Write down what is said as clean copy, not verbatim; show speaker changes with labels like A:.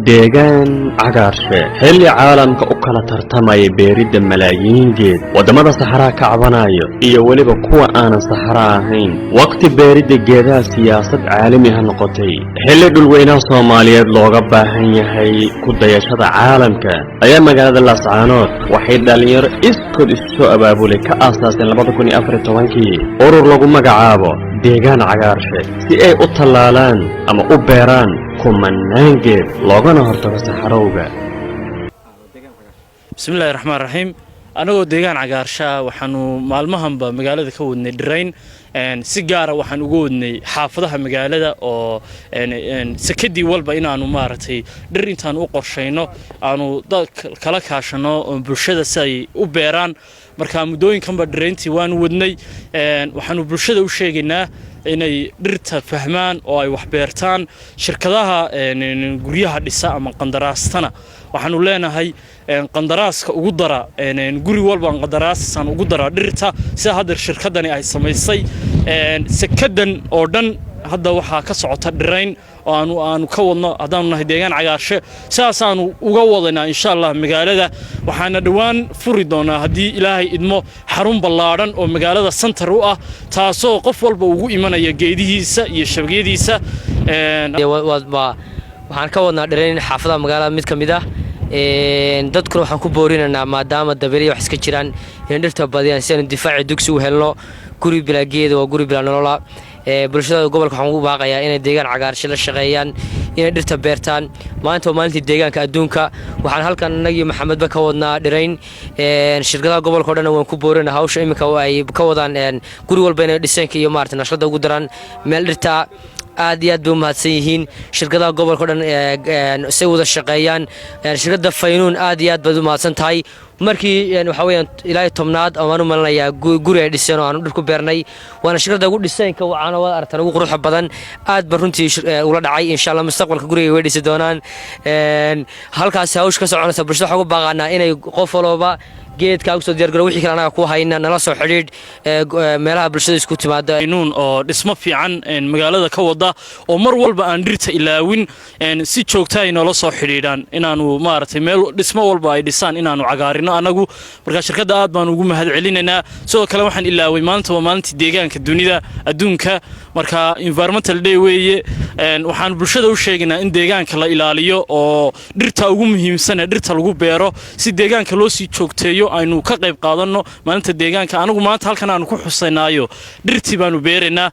A: deegaan cagaarshe xilli caalamka u kala tartamaya beeridda malaayiin geed wadamada saxaraha ka cabanayo iyo waliba kuwa aanan saxara ahayn waqti beeridda geedaha siyaasad caalami ah noqotay xilli dhulweynaha Soomaaliyeed looga baahan yahay ku dayashada caalamka ayaa magaalada Laascaanood waxay dhalinyaro iskood isu abaabulay ka aasaaseen 2014 urur lagu magacaabo deegaan cagaarshe si ay u talaalaan ama u beeraan kumanaan geed loogana hortago saxarowga.
B: bismillaahi raxmaani raxiim anagoo deegaan cagaarsha waxaanu maalmahanba magaalada ka wadnay dhirayn si gaar ah waxaan ugu wadnay xaafadaha magaalada oo sakadii walba inaanu maartay dhir intaan u qorsheyno aanu kala kaashano bulshada si ay u beeraan marka muddooyinkanba dhirayntii waan wadnay waxaanu bulshada u sheegaynaa inay dhirta fahmaan oo ay wax beertaan shirkadaha guryaha dhisa ama qandaraastana waxaanu leenahay qandaraaska ugu dara guri walba qandaraasan ugu dara dhirta sida hadda shirkadani ay samaysay sakadan oo dhan hadda waxa ka socota dhirayn oo aanu ka wadno hadaan nahay deegaan cagaarshe saasaanu uga wadana insha Allah magaalada waxaana dhawaan furi doonaa hadii Ilaahay idmo xarun ballaaran oo magaalada center u ah taasoo qof walba ugu imanaya geedihiisa iyo shabagiyadiisa
C: waxaan ka wadnaa dhirayn xaafadaha magaalada mid kamid ah dadkuna waxaan ku boorinaynaa maadaama dabariyo wax iska jiraan in dhirta badiyaan si aan difaaci dugsi u helno guri bilaageeda waa guri bilaa nolola bulshada gobolka waxaan ugu baaqayaa inay deegaan cagaarshe la shaqeeyaan inay dhirta beertaan maanta waa maalintii deegaanka adduunka waxaan halkan anagii maxamedba ka wadnaa dhirayn shirkadaha gobolka oo dhan waan ku boorinaynaa hawsha iminka ay ka wadaan guri walba inay dhiseenka iyo maartay nashqada ugu daraan meel dhirta aad iyo aad bay u mahadsan yihiin shirkadaha gobolka oo dhan si wada shaqeeyaan shirkadda Faynuun aad iyo aad bay u mahadsan tahay markii waxa weeyaan ilaahay tobnaad aan u malanayaa guri ay dhiseen oo aan dhir ku beernay waana shirkadda ugu dhiseenka waxaana wada aragtaan ugu quruxda badan aad ba runtii ula dhacay insha Allah mustaqbalka guriga way dhisi doonaan halkaas hawsh ka soconaysa bulshada waxa ugu baaqanaa inay qof walba geedka ugu soo diyaar garow wixii kale anaga ku hayna nala soo xiriid meelaha bulshada isku timaado
B: inuun oo dhismo fiican magaalada ka wada oo mar walba aan dhirta ilaawin si joogto ah inoo soo xiriiraan inaanu maartay meel dhismo walba ay dhisaan inaanu cagaarino anagu marka shirkadda aad baan ugu mahad celinaynaa sidoo kale waxaan ilaaway maanta waa maalintii deegaanka dunida adduunka marka environmental day weeye waxaan bulshada u sheegaynaa in deegaanka la ilaaliyo oo dhirta ugu muhiimsan dhirta lagu beero si deegaanka loo sii joogteeyo aynu ka qayb qaadano maalinta deegaanka anagu maanta halkan aanu ku xusaynaayo dhirtii baanu beereynaa